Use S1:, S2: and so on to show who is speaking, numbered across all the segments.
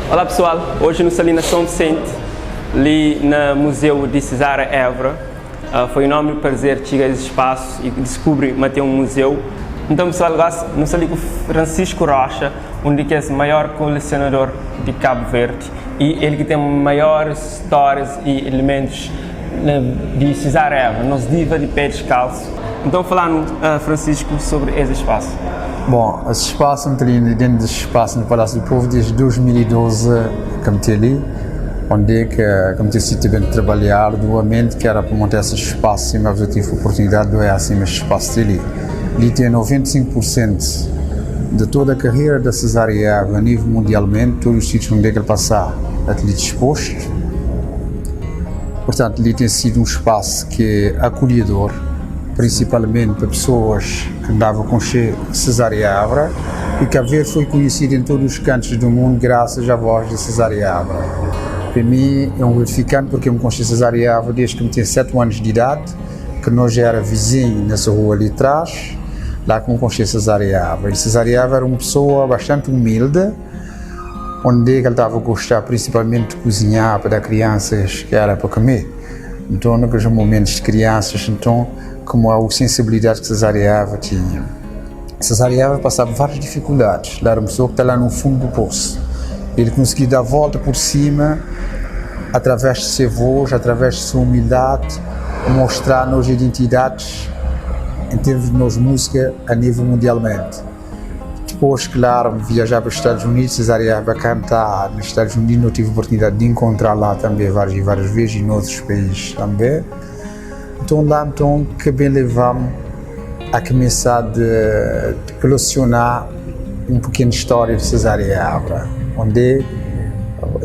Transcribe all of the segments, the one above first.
S1: Olá pessoal, hoje no Salina São Vicente, ali no Museu de Cesária Évora. Foi um enorme prazer chegar a esse espaço e descobrir que um museu. Então pessoal, no Salico Francisco Rocha, onde que é o maior colecionador de Cabo Verde e ele que tem maiores histórias e elementos de Cesária Évora, nos diva de pé descalço. Então falando, Francisco, sobre esse espaço.
S2: Bom, esse espaço, dentro desse espaço no Palácio do Povo, desde 2012 que me ali, onde que me tive bem trabalhar duamente, que era para montar esse espaço, e eu tive a oportunidade de ver assim esse espaço ali. Ali tem 95% de toda a carreira da Cesária Évora a nível mundialmente, todos os sítios onde ele passar, ali disposto. Portanto, ali tem sido um espaço que é acolhedor, principalmente para pessoas que andavam com Cesária Évora, e Cabo Verde foi conhecido em todos os cantos do mundo graças à voz de Cesária Évora. Para mim é um gratificante porque eu me conheci Cesária Évora desde que eu tinha 7 anos de idade, que nós já era vizinho nessa rua ali atrás, lá que me conheci Cesária Évora. E Cesária Évora era uma pessoa bastante humilde, onde ele estava a gostar principalmente de cozinhar para dar crianças que era para comer. Então, naqueles momentos de crianças, então, como a sensibilidade que Cesária Évora tinha. Cesária Évora passava várias dificuldades. Lá era uma pessoa que está lá no fundo do poço. Ele conseguia dar a volta por cima, através de sua voz, através de sua humildade, mostrar nas identidades, em termos de nos música, a nível mundialmente. Depois, claro, viajar para os Estados Unidos, Cesária Évora cantar nos Estados Unidos, eu tive a oportunidade de encontrar lá também várias vezes, e em outros países também. Então lá que bem levamos a começar de colecionar uma pequena história de Cesária Évora, onde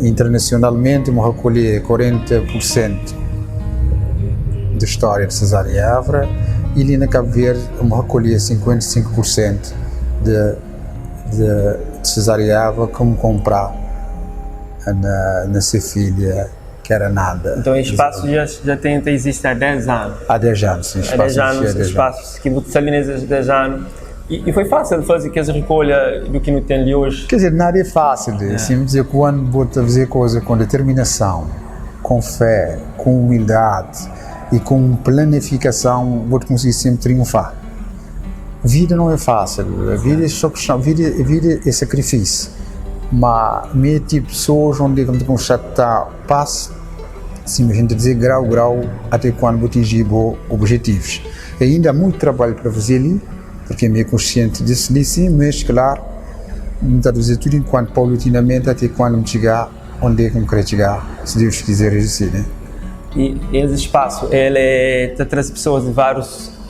S2: internacionalmente eu recolhi 40% da história de Cesária Évora, e ali na Cabo Verde eu recolhi 55% de Cesária Évora como comprar na sua filha, que era nada.
S1: Então o espaço já existe há 10 anos?
S2: Há 10 anos, sim.
S1: Há 10 anos, espaços que você ali nesses 10 anos. E foi fácil fazer que essa recolha do que não tem ali hoje?
S2: Quer dizer, nada é fácil. Assim, dizer, quando vou fazer coisa com determinação, com fé, com humildade e com planificação, vou conseguir sempre triunfar. Vida não é fácil, a vida é só questão, vida é sacrifício. Mas meio tipo de pessoas onde como está passo, assim, a gente dizer grau até quando vou atingir objetivos. E ainda há muito trabalho para fazer ali, porque é meio consciente disso ali, sim, mas claro, não está a dizer tudo enquanto paulatinamente até quando me chegar onde é que me quero chegar, se Deus quiser existir, né?
S1: E esse espaço, ele traz pessoas de vários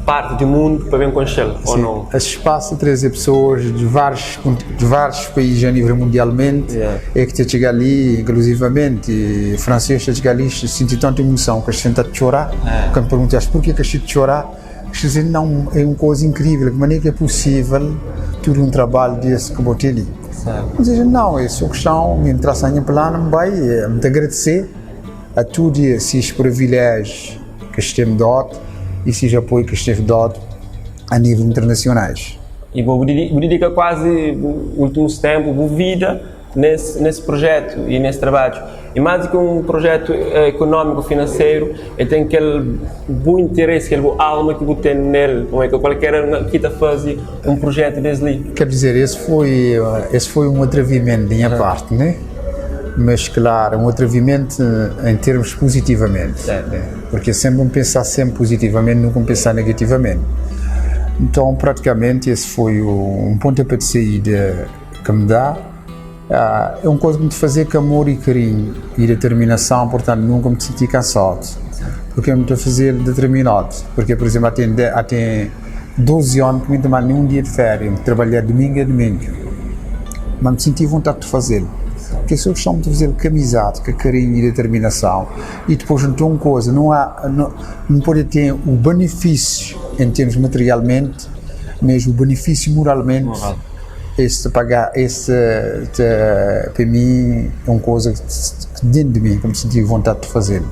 S1: partes do mundo para vir conhecê-lo, ou não?
S2: Esse espaço traz pessoas de vários países a nível mundialmente, é que te chega ali, inclusivamente, francês te chega ali, senti tanta emoção que se senta a chorar, quando perguntas por que a chorar, dizer, não, é uma coisa incrível, de maneira que é possível tudo um trabalho desse que botei ali. Mas não, é só questão, me traçar em plano, me agradecer a todos esses privilégios que esteve dado e esse apoio que esteve dado a nível internacionais.
S1: E vou dedicar quase os últimos tempos, a vida nesse projeto e nesse trabalho. E mais do que um projeto econômico, financeiro, ele tem aquele bom interesse, aquele boa alma que você tem nele, não é que qualquer que está fazer um projeto desse ali.
S2: Quer dizer, esse foi um atrevimento da minha parte, né? Mas claro, um atrevimento em termos positivamente, porque sempre pensar sempre positivamente, nunca pensar negativamente. Então praticamente esse foi um pontapé de saída que me dá. É uma coisa que me fazer com amor e carinho e determinação, portanto nunca me senti cansado, porque eu me estou a fazer determinado, porque por exemplo até 12 anos que não tomar nenhum dia de férias, trabalhar domingo a domingo, mas me senti vontade de fazê-lo. Porque se eu gostava de fazer com amizade, com carinho e determinação, e depois então uma coisa, não pode ter o benefício em termos materialmente, mas o benefício moralmente, para mim é uma coisa que dentro de mim, que me senti vontade de fazer.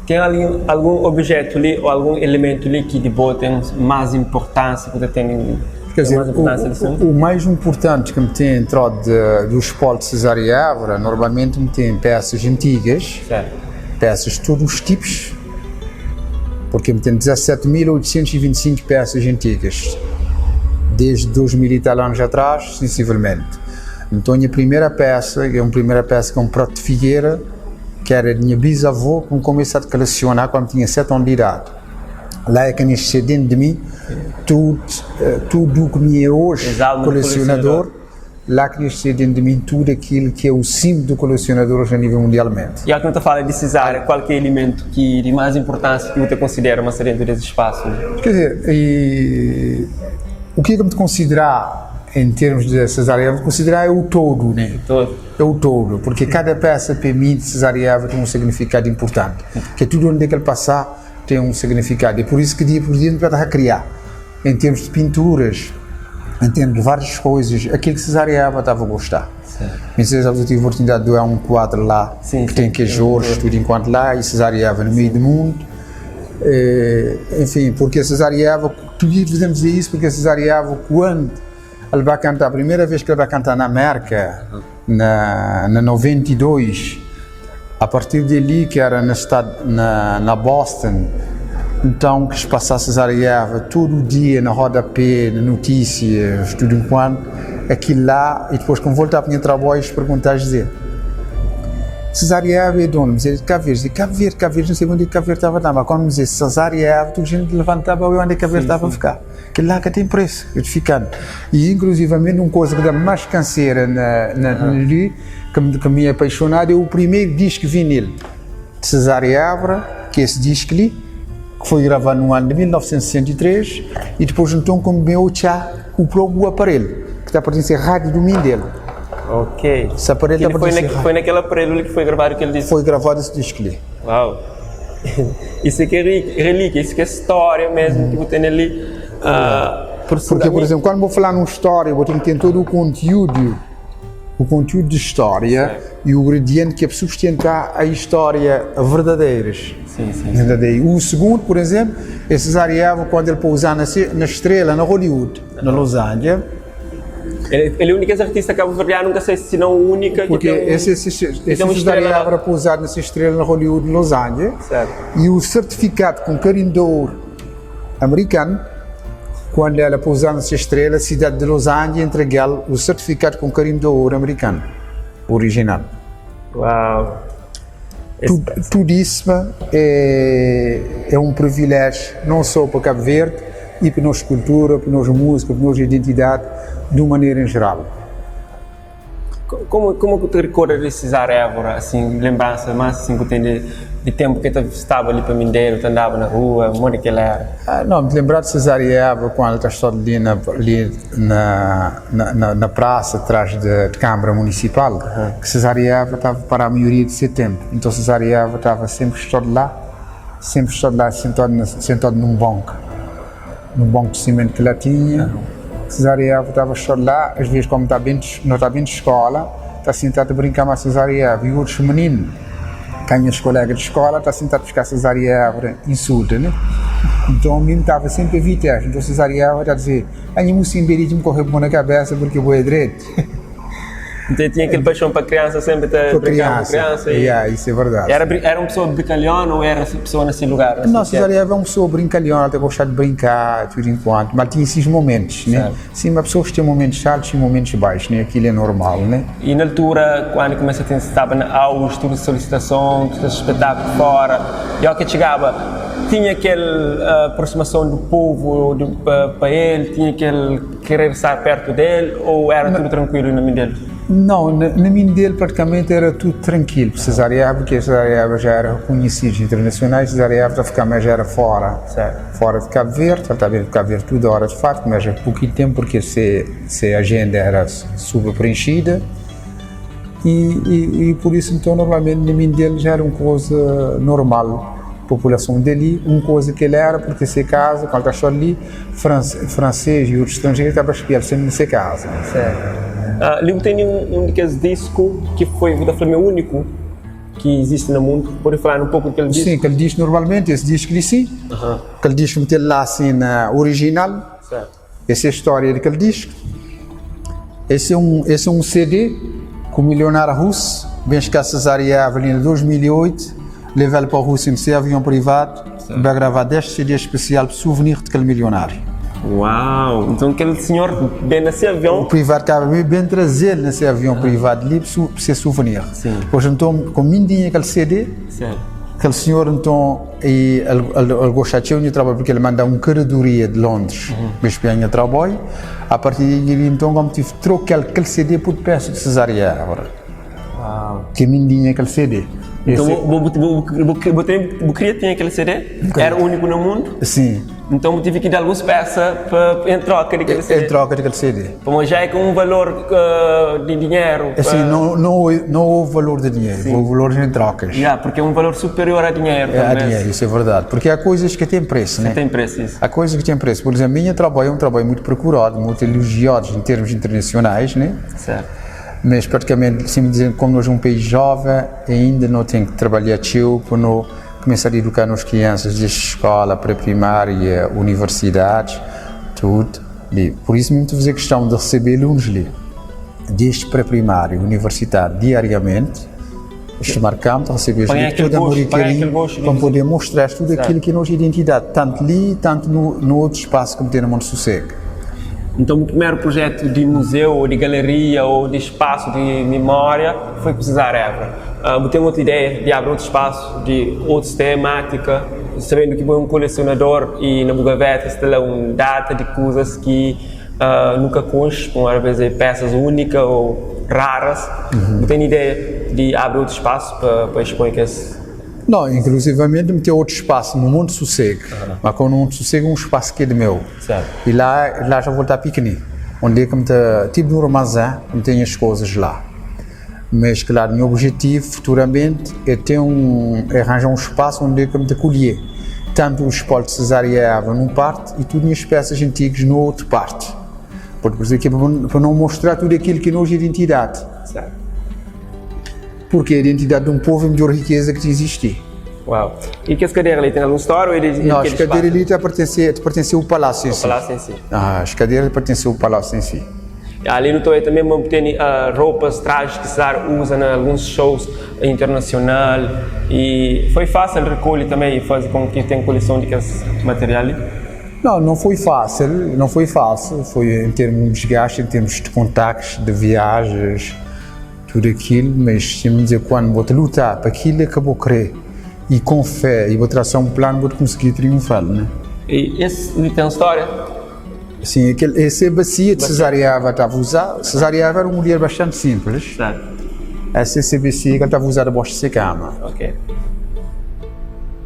S1: Tem algum objeto ali ou algum elemento ali que de boa tem mais importância que você tem?
S2: Quer dizer,
S1: mais importância disso?
S2: o mais importante que me tem entrado do espólio de Cesária Évora, normalmente me tem peças antigas,
S1: Certo.
S2: peças de todos os tipos, porque me tem 17.825 peças antigas, desde 2000 e tal anos atrás, sensivelmente. Então a minha primeira peça que é um prato de figueira, que era de minha bisavó, que me começou a colecionar quando tinha 7 anos de idade. Lá é que nasceu dentro de mim tudo o que me é hoje colecionador, lá que nasceu dentro de mim tudo aquilo que é o símbolo do colecionador hoje a nível mundialmente.
S1: E quando tu fala de Cesária, qual que é o elemento que de mais importância que você considera uma dentro desse espaço?
S2: Quer dizer, o que é que me considerar em termos de Cesária Évora, considerar é o todo, né?
S1: Todo.
S2: É o todo, porque cada peça para mim de Cesária Évora tem um significado importante, que tudo onde é que ele passar tem um significado, e por isso que dia por dia para criar, em termos de pinturas, em termos de várias coisas, aquilo que Cesária Évora estava a gostar. Eu tive a oportunidade de doar um quadro lá, que tem queijores, tudo enquanto lá, e Cesária Évora no meio do mundo. Enfim, porque a Cesária Évora, tudo devemos dizer isso, porque a Cesária Évora, quando ele vai cantar, a primeira vez que ele vai cantar na América, na 92, a partir dali, que era na Boston, então que se passasse Cesária Évora todo dia na rodapé, na notícias, tudo enquanto, aquilo lá, e depois quando voltar para o meu trabalho, perguntar a dizer Cesária Évora é de onde? Dizer Cabo Verde, não sei onde Cabo Verde estava, mas quando me dizia Cesária Évora, toda a gente levantava e onde Cabo Verde estava a ficar. Aquilo lá que tem preço, edificando. E inclusivamente uma coisa que dá mais canseira que me é apaixonado é o primeiro disco vinil de Cesária Évora, que é esse disco ali, que foi gravado no ano de 1963, e depois então comeu o próprio aparelho, que está a pertencer à rádio do Mindelo.
S1: Ok.
S2: Esse aparelho
S1: foi naquele aparelho que foi gravado que ele disse.
S2: Foi gravado esse disco ali.
S1: Uau! Isso aqui é relíquia, isso aqui é história mesmo que você tem ali.
S2: Porque, por exemplo, quando vou falar numa história, vou ter que ter todo o conteúdo de história e o gradiente que é para sustentar a história verdadeiras.
S1: Sim.
S2: O segundo, por exemplo, é Cesária Évora, quando ele pousar na estrela, na Hollywood, na Los Angeles.
S1: Ele é o único artista cabo-verdiano, nunca sei se não o único.
S2: Porque esse Cesária Évora pousado nessa estrela na Hollywood, em Los Angeles.
S1: Certo.
S2: E o certificado com carimbo de ouro americano, quando ela pousar nessa estrela, a cidade de Los Angeles entrega o certificado com carimbo de ouro americano, original.
S1: Uau!
S2: Tudo isso é um privilégio, não só para Cabo Verde, e para a nossa cultura, para a nossa música, para a nossa identidade, de uma maneira em geral.
S1: Como que te recordas de Cesária Évora, assim, lembrança mais assim que tem de tempo que tu estava ali para Mindelo, tu andava na rua, onde que ele era?
S2: Não, me lembrar de Cesária Évora quando ele está ali na praça, atrás da Câmara Municipal, que Cesária Évora estava para a maioria de setembro. Então Cesária Évora estava sempre lá, sentado num banco de cimento que lá tinha. Cesária Évora estava lá, às vezes como não está bem de escola, está sentado a brincar com a Cesária Évora, e outros meninos, que minhas colegas de escola, está sentado a buscar a Cesária Évora, insulta, né? Então o menino estava sempre a vitesse, então a Cesária Évora está a dizer, a minha mocinha me correu por na cabeça porque eu vou a direito.
S1: Então tinha aquele paixão para criança, sempre brincar com criança.
S2: Isso é verdade.
S1: Era uma pessoa brincalhona ou era pessoa nesse lugar? Assim,
S2: não, Cesária Évora é uma pessoa brincalhona, até gostava de brincar, tudo enquanto, mas tinha esses momentos, né? Sim, mas pessoas têm momentos altos e momentos baixos, né? Aquilo é normal, né?
S1: E na altura, quando começa a estava na aulas, tudo de solicitação, tudo de espetáculo fora, e ao que chegava, tinha aquela aproximação do povo para ele, tinha aquele querer estar perto dele, ou era tudo tranquilo na Mindelo?
S2: Não, na Mindelo praticamente era tudo tranquilo, Cesária Évora, porque Cesária Évora já era reconhecido internacionais, Cesária Évora já era fora de Cabo Verde, ele estava em Cabo Verde toda hora de facto, mas há pouquinho tempo porque se a agenda era subpreenchida e por isso então normalmente na Mindelo já era uma coisa normal. População dali, uma coisa que ele era, porque se casa, quando está ali, francês e outros estrangeiros estavam a espiar sempre nessa casa.
S1: Ele tem um daqueles discos que foi o único que existe no mundo. Pode falar um pouco daquele disco?
S2: Sim, aquele disco normalmente, esse disco ali sim. Aquele disco meter lá assim na original. Essa é a história daquele disco. Esse é um CD que o milionário russo, bem cá Cesaria Avelina, em 2008, levou-lo para a Rússia no seu avião privado, vai gravar 10 CD especial para souvenir daquele milionário.
S1: Uau! Então aquele senhor bem nesse avião.
S2: O privado cabe bem trazer nesse avião privado ali para ser souvenir.
S1: Sim.
S2: Pois então, com mindinho aquele CD,
S1: Certo.
S2: aquele senhor então, ele gosta de trabalho porque ele manda uma curadoria de Londres, para espiar o trabalho. A partir daí, então, como tive trocar aquele CD por peça de Cesaria agora.
S1: Uau!
S2: Que mindinho aquele CD.
S1: Então eu queria ter aquele CD? Era o único no mundo?
S2: Sim.
S1: Então eu tive que dar algumas peças em troca daquele CD.
S2: Em troca daquele CD.
S1: Mas já é com um valor de dinheiro.
S2: Assim, não houve valor de dinheiro, houve valor em trocas.
S1: Porque é um valor superior a dinheiro.
S2: A dinheiro, isso é verdade. Porque há coisas que têm preço, né?
S1: Tem preço, isso.
S2: Há coisas que têm preço. Por exemplo, meu trabalho é um trabalho muito procurado, muito elogiado em termos internacionais, né?
S1: Certo.
S2: Mas praticamente, se me dizem, como nós somos um país jovem, ainda não tem que trabalhar para não começar a educar as crianças desde escola, pré-primária, universidades, tudo. E por isso mesmo fazer questão de receber alunos ali, desde pré-primária, universidade, diariamente, chamar campo, receber toda a moricaria, para poder mostrar tudo aquilo que é a nossa identidade, tanto ali, tanto no outro espaço que tem no Monte Sossego.
S1: Então o primeiro projeto de museu, ou de galeria, ou de espaço de memória foi com Cesar Évora. Tem outra ideia de abrir outro espaço, de outra temática, sabendo que é um colecionador e na Bugaveta está lá uma data de coisas que nunca conste, às vezes peças únicas ou raras. Tem ideia de abrir outro espaço para expor que esse...
S2: Não, inclusivamente meter outro espaço no Monte Sossego, mas com o Monte Sossego é um espaço que é de meu.
S1: Certo.
S2: E lá já vou estar piquenique, onde é que me tipo no armazém, me tem as coisas lá. Mas claro, meu objetivo futuramente é arranjar um espaço onde é que me colher tanto o espólio de Cesaria Évora numa parte e tudo as peças antigas na outra parte. Porque aqui para não mostrar tudo aquilo que é nossa identidade.
S1: Certo.
S2: Porque a identidade de um povo é a melhor riqueza que existe.
S1: Uau! E que as cadeiras ali têm alguma história?
S2: Não, as cadeiras ali pertencem ao palácio em si.
S1: O palácio em si.
S2: As cadeiras pertencem ao palácio em si.
S1: Ali no Toé também tem roupas, trajes que Cesar usa em alguns shows internacionais. E foi fácil recolher também e fazer com que tenha coleção de material ali?
S2: Não foi fácil. Foi em termos de desgaste, em termos de contactos, de viagens, tudo aquilo, mas se me dizer quando vou lutar para aquilo, acabou querer. E com fé, e vou traçar um plano, vou conseguir triunfar, né?
S1: E esse tem uma história?
S2: Sim, essa é a bacia de Cesaria Évora estava a usar. Cesaria Évora era uma mulher bastante simples.
S1: Certo.
S2: Essa é a bacia que ela estava a usar debaixo de sua cama.
S1: Ok.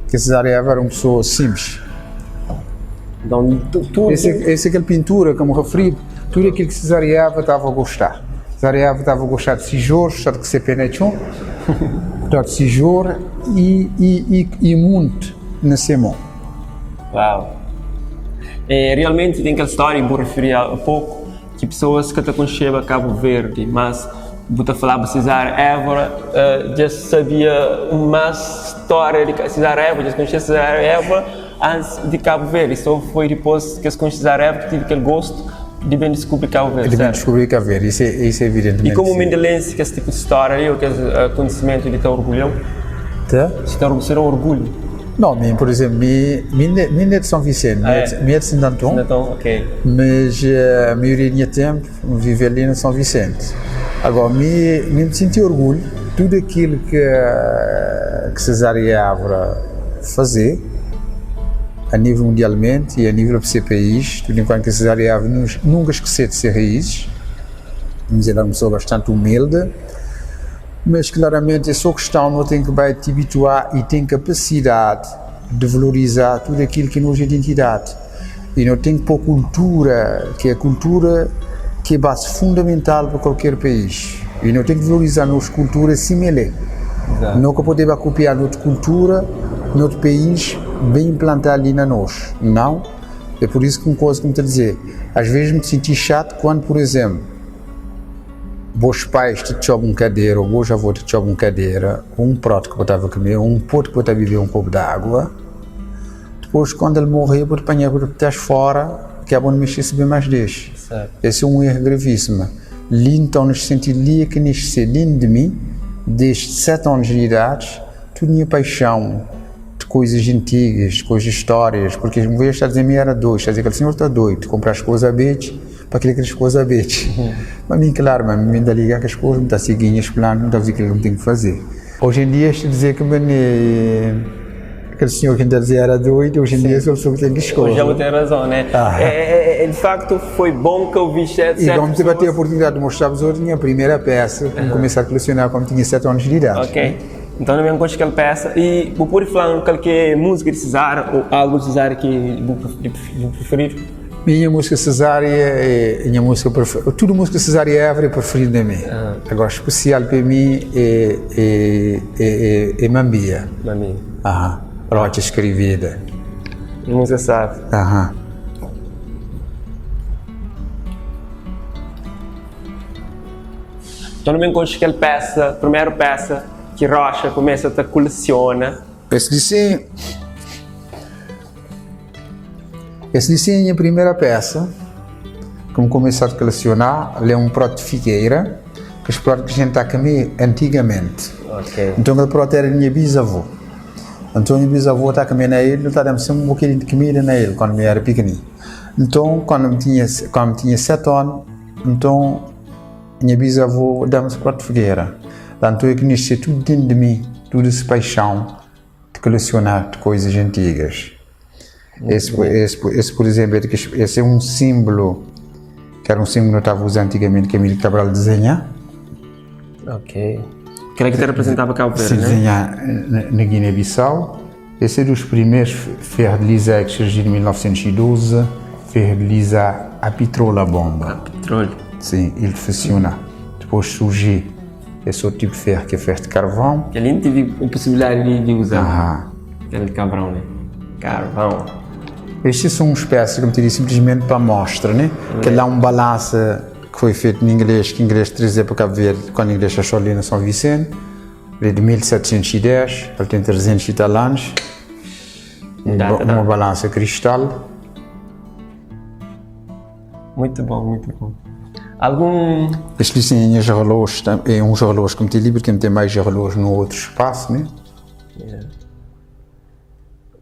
S2: Porque Cesaria Évora era uma pessoa simples.
S1: Então, tudo...
S2: Essa é aquela pintura, como referi, tudo aquilo que Cesaria Évora estava a gostar. Cesaria Évora estava a gostar de tijouros, só que se penetram, de tijouros e muito na semana.
S1: Uau! Realmente tem aquela história, vou referir há pouco, que pessoas que estão com Cabo Verde, mas vou falar para Cesar Évora, já sabia mais história de Cesar Évora, já conhecia Cesar Évora antes de Cabo Verde, só foi depois que se conheceu Cesar Évora que tive aquele gosto de bem descobrir Cabo Verde.
S2: De bem descobrir Cabo Verde, isso é evidentemente.
S1: E como mendelense, que esse tipo de história, ou que esse conhecimento de ter orgulho?
S2: Tá?
S1: Será um orgulho?
S2: Não, por exemplo, minha é de São Vicente, minha é de Santo Antão,
S1: ok.
S2: Mas a maioria do meu tempo vive ali no São Vicente. Agora, me senti orgulho de tudo aquilo que Cesaria Évora fazia, a nível mundialmente e a nível do seu país, tudo enquanto que Cesaria Évora nunca esqueceu de ser raízes. Vamos dizer, era uma pessoa bastante humilde. Mas claramente é só questão, não tem que te habituar e tem capacidade de valorizar tudo aquilo que é a nossa identidade. E não tem que pôr cultura, que é a cultura que é base fundamental para qualquer país. E não tem que valorizar a nossa cultura similar. Não que podemos copiar outra cultura, noutro país, bem implantar ali na nós. Não. É por isso que uma coisa que me está a dizer, às vezes me senti chato quando, por exemplo, vos pais te jogam uma cadeira, ou vos avós te jogam uma cadeira, ou um prato que eu estava a comer, ou um pote que eu estava a beber um copo de água. Depois, quando ele morreu, eu apanhei por trás fora que é bom mexer-se bem mais deixe.
S1: Certo.
S2: Esse é um erro gravíssimo. Li então, nesse sentido, li que neste ser lindo de mim, desde 7 anos de idade, tu tinha paixão de coisas antigas, coisas histórias, porque uma vez está a dizer, era doido, está a dizer que o senhor está doido, comprar as coisas a bete, para aquele que as coisas a bete. Mas mim, claro, mas me dá ligar que as coisas, me está seguindo os planos, me está a dizer aquilo que eu tenho que fazer. Hoje em dia, estou a dizer que aquele senhor que ainda dizia era doido, hoje em dia sou a pessoa que tem que escolher.
S1: Hoje já tem razão, né? De facto, foi bom que eu vi certo.
S2: E vamos ter a oportunidade de mostrar-vos hoje a minha primeira peça, que começar a colecionar quando tinha 7 anos de idade.
S1: Ok. Então, não me encontro aquela peça. E vou pôr falar qualquer música de Cesar ou algo de Cesar que vou preferir.
S2: Minha música cesárea é minha música preferida. Tudo música cesárea é preferida de mim. Agora, especial para mim é Mambia.
S1: Mambia.
S2: Rocha escrevida.
S1: Música sabe. Então, não me encontro aquela peça, primeira peça que Rocha começa a coleciona.
S2: Esse é a minha primeira peça, como começar a colecionar, é um prato de figueira, que os pratos que a gente está a comer antigamente.
S1: Okay.
S2: Então, aquele prato era minha bisavó. Então, minha bisavó está a comer na ele, está a dar sempre um bocadinho de comida na ele, quando eu era pequenino. Então, quando eu tinha 7 anos, então, minha bisavó dá-me esse prato de figueira. Então, eu conheci tudo dentro de mim, toda essa paixão de colecionar de coisas antigas. Esse, por exemplo, esse é um símbolo, que era um símbolo que eu estava usando antigamente, que Emílio Cabral desenha.
S1: Ok. Que era que te representava Cabo Verde, né?
S2: Desenhar na Guiné-Bissau. Esse é dos primeiros ferros de lisar que surgiu em 1912, ferro de lisar a petróleo bomba.
S1: A petróleo.
S2: Sim, ele funciona. Depois surgiu esse outro tipo de ferro, que é ferro de carvão.
S1: Que ali não tive a possibilidade de usar. Aquele de carvão, né? Carvão.
S2: Estes são uns peças que eu tirei simplesmente para a mostra, né? Que lá um balanço que foi feito em inglês, que o inglês trazia para Cabo Verde, quando o inglês achou ali na São Vicente. Ele é de 1710, ele tem 300 e tal anos. Uma balança cristal.
S1: Muito bom, muito bom. Algum...
S2: Este sim é um relógio que me tem livre, que não tem mais relógio no outro espaço, né?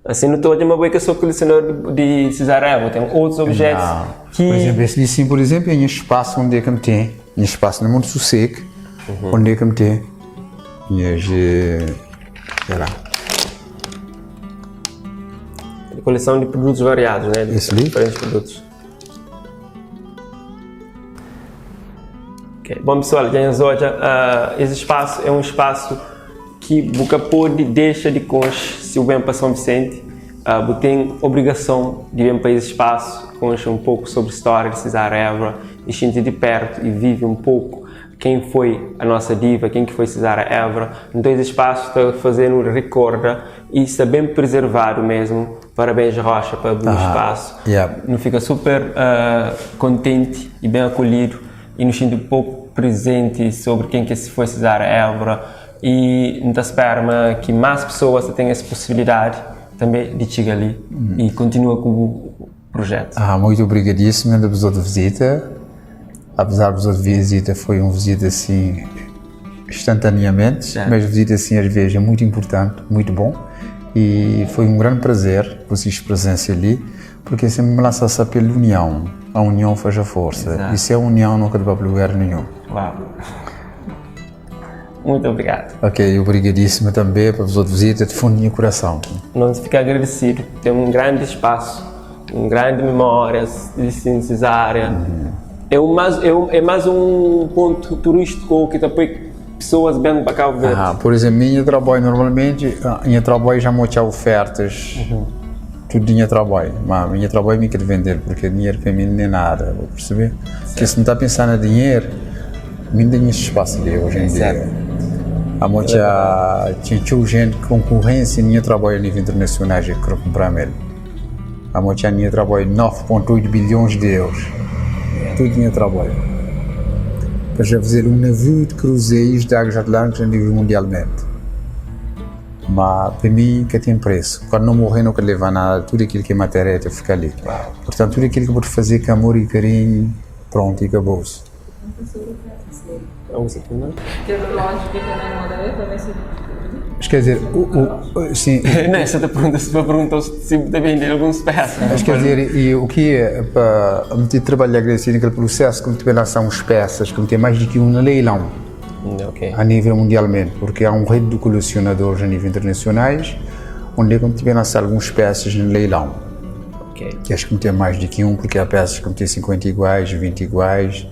S1: Assim, não estou a dizer que eu sou colecionador de Cesar Évora, tem outros objetos que...
S2: Por exemplo, esse sim, por exemplo, é um espaço onde é que me tem, um espaço no mundo sossego, onde é que me tem, sei lá.
S1: Coleção de produtos variados, né? De diferentes produtos. Okay. Bom, pessoal, esse espaço é um espaço que você pode deixar de conhecer se o bem para São Vicente. Você tem obrigação de vir para esse espaço, conhecer um pouco sobre a história de Cesar Évora, e sentir de perto e vive um pouco quem foi a nossa diva, quem que foi Cesar Évora. Então esse espaço está fazendo recorda e está bem preservado mesmo. Parabéns, Rocha, para o espaço. Nos fica super contente e bem acolhido e nos sente um pouco presente sobre quem que foi Cesar Évora. E nos espera que mais pessoas tenham essa possibilidade também de chegar ali e continua com o projeto.
S2: Muito obrigadíssimo da pessoa de visita. Apesar da pessoa de visita, foi uma visita assim instantaneamente, mas a visita assim às vezes é muito importante, muito bom. E foi um grande prazer vocês presença ali, porque sempre me lança-se pela união. A união faz a força.
S1: Exato.
S2: E se é a união, nunca vai para lugar nenhum.
S1: Uau! Muito obrigado.
S2: Ok, obrigadíssimo também para a pessoa de visita, de fundo do meu coração.
S1: Nós ficamos agradecidos. Tem um grande espaço, uma grande memória de Cesária. É mais um ponto turístico que também pessoas vêm para Cabo Verde.
S2: Por exemplo, minha trabalho normalmente, minha trabalho já tinha ofertas, tudo dinheiro trabalho, mas minha trabalho me quer vender porque dinheiro para mim nem nada, vou perceber? Porque se não está pensando em dinheiro, me dá esse espaço ali hoje em dia. Tinha gente concorrência minha trabalho a nível internacional que quero comprar mesmo. Tinha minha trabalho 9,8 bilhões de euros, tudo dinheiro trabalho. Para já fazer um navio de cruzeiros de águas atlânticas a nível mundialmente. Mas para mim que tem preço. Quando não morrer não quero levar nada, tudo aquilo que é matéria fica ali. Portanto, tudo aquilo que pode fazer com amor e carinho, pronto, e acabou-se. Mas quer dizer, sim.
S1: Nessa te perguntou se deve vender alguns peças.
S2: Mas quer dizer, e o que é para trabalhar assim naquele processo, como te lançar uns peças, como tem mais do que um leilão.
S1: Okay.
S2: A nível mundialmente, porque há rede de colecionadores a nível internacionais, onde é como te lançar algumas peças no leilão.
S1: Okay.
S2: Que acho que tem mais do que um, porque há peças que tem 50 iguais, 20 iguais.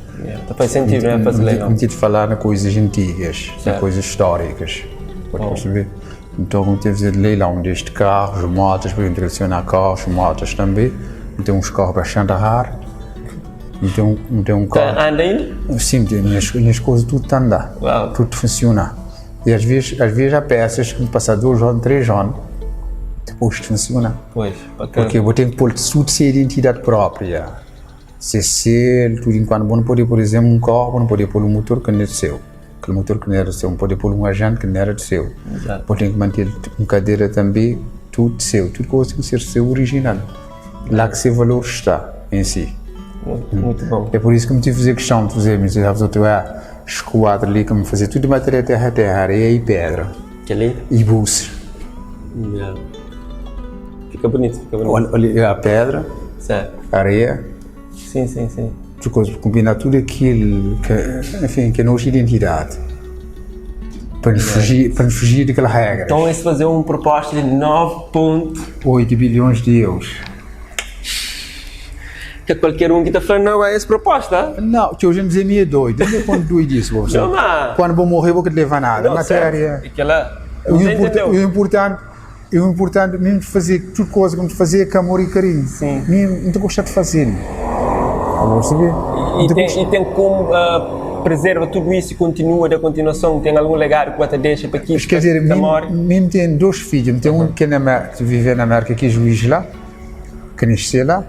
S1: Tá faz sentido, né? Fazer leilão.
S2: Não te falar em coisas antigas, em coisas históricas. Pode perceber? Então, como te fazer leilão desde carros, motos, para colecionar carros, motos também. Tem uns carros bastante raros. Não tem um carro.
S1: Anda aí?
S2: Sim, minhas coisas tudo está a andar.
S1: Uau.
S2: Tudo funciona. E às vezes há peças que me passam 2 anos, 3 anos, depois funciona.
S1: Pois,
S2: porque eu tenho que pôr tudo sem identidade própria. CC, tudo enquanto não pode, por exemplo, um carro, não pode pôr um motor que não é seu. Aquele motor que não era seu, não pode pôr um agente que não era seu.
S1: Exato.
S2: Pode ter que manter uma cadeira também, tudo seu. Tudo coisa tem que ser seu original. Lá que seu valor está em si.
S1: Muito bom.
S2: É por isso que me tive a fazer questão de fazer, mas eu estou a esquadro ali, como fazer tudo de matéria terra, areia e pedra.
S1: Que ali?
S2: E buços.
S1: Yeah. Fica bonito, fica bonito.
S2: Olha a pedra,
S1: certo.
S2: a areia.
S1: Sim.
S2: Outra coisa, combinar tudo aquilo que, enfim, que é a nossa identidade. Para nos fugir daquela regra.
S1: Então, é fazer uma proposta de 9,8
S2: bilhões de euros.
S1: Que qualquer um que está falando, não é essa proposta?
S2: Não, que hoje em dia me é doido. Eu quando doido isso, você.
S1: Não, mas...
S2: Quando vou morrer, vou que te levar nada.
S1: Não,
S2: matéria. O importante mesmo fazer tudo coisa como fazer com amor e carinho.
S1: Sim.
S2: Não estou gostando de fazer.
S1: E tem como preserva tudo isso e continua da continuação? Tem algum legado que você deixa para aqui?
S2: Quer dizer, mesmo tenho 2 filhos. Tem um que é na América, que vive na América, que é juiz lá, que nasceu lá.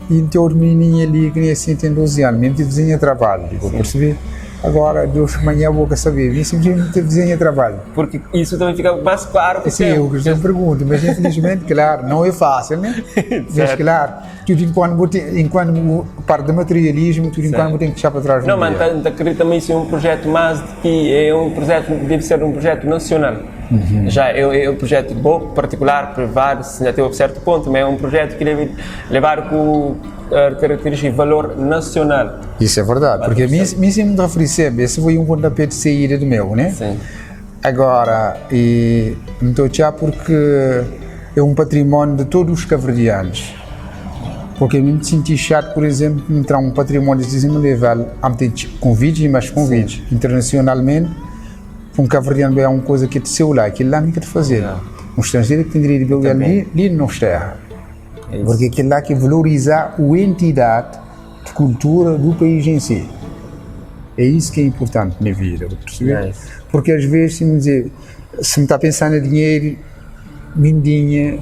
S2: E tem outro menininho ali que nem assim tem 12 anos, mesmo tem vizinha de trabalho, vou perceber. Agora, Deus, amanhã vou saber, nem simplesmente tem vizinha de trabalho.
S1: Porque isso também fica mais claro que
S2: sim, eu pergunto, mas infelizmente, claro, não é fácil, né? Mas claro, tudo enquanto parte do materialismo, tudo enquanto tem que deixar para trás.
S1: Não, mas acredito também isso é um projeto mais de que é um projeto, deve ser um projeto nacional. Já é um projeto bom, particular, privado, até um certo ponto, mas é um projeto que deve levar com característica e valor nacional.
S2: Isso é verdade, porque a mim sempre me referi sempre, esse foi um pontapé de saída do meu, né?
S1: Sim.
S2: Agora, não estou já porque é um património de todos os cabo-verdianos. Porque eu me senti chato, por exemplo, de entrar um património de cima nível, a ter convites e mais convites, internacionalmente. Um cabo-verdiano é uma coisa que é de seu lá, aquilo lá não quer fazer. Um estrangeiro que tem direito de viver ali não está. Porque aquilo lá que valoriza a entidade de cultura do país em si. É isso que é importante na vida, perceber? Porque às vezes, se me está pensando em dinheiro, mindinha,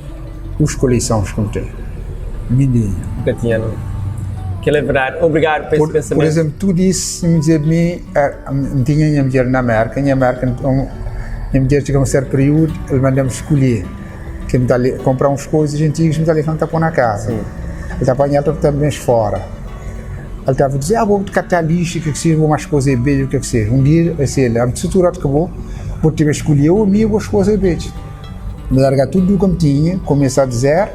S2: os coleções que tem. Mindinha.
S1: Nunca tinha, não. Que é verdade. Obrigado por esse pensamento.
S2: Por exemplo, tu disse, se me dizer de mim, tinha minha mulher na América, minha mulher chegou a um certo período, ele mandou-me escolher, que me dá comprar umas coisas antigas, me dá levar para pôr na casa. Ele está apanhado também fora. Ele estava a dizer, vou catar lixo, que seja, vou mais coisas em beijo, o que seja. Um dia, assim, a estrutura acabou, vou ter que escolher o meu, vou as coisas em beijo. Me largar tudo do que me tinha, começar a dizer,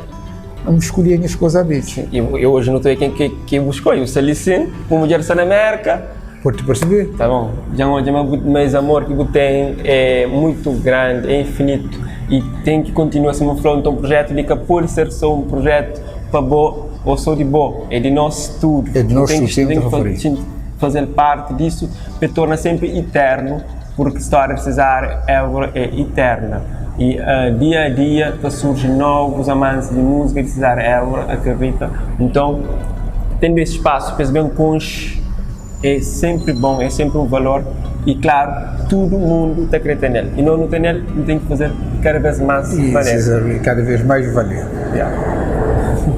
S2: eu escolhi as coisas a beijo.
S1: Eu hoje não estou quem que buscou, eu sou Licin, uma mulher está na América.
S2: Pode perceber?
S1: Tá bom, já mais amor que eu tenho é muito grande, é infinito e tem que continuar a ser um projeto de que pode ser só um projeto para bom ou só de bom, é de nós tudo.
S2: É de nós
S1: tudo, tem
S2: que
S1: fazer parte disso, que torna sempre eterno, porque a história de Cesare Évora é eterna. E dia a dia surgem novos amantes de música de Cesare Évora, acredita? Então, tendo esse espaço, fez bem consciente, é sempre bom, é sempre um valor e claro, todo mundo está acreditando nele e não tem nele, tem que fazer cada vez mais valer.
S2: Cada vez mais valer.
S1: Yeah.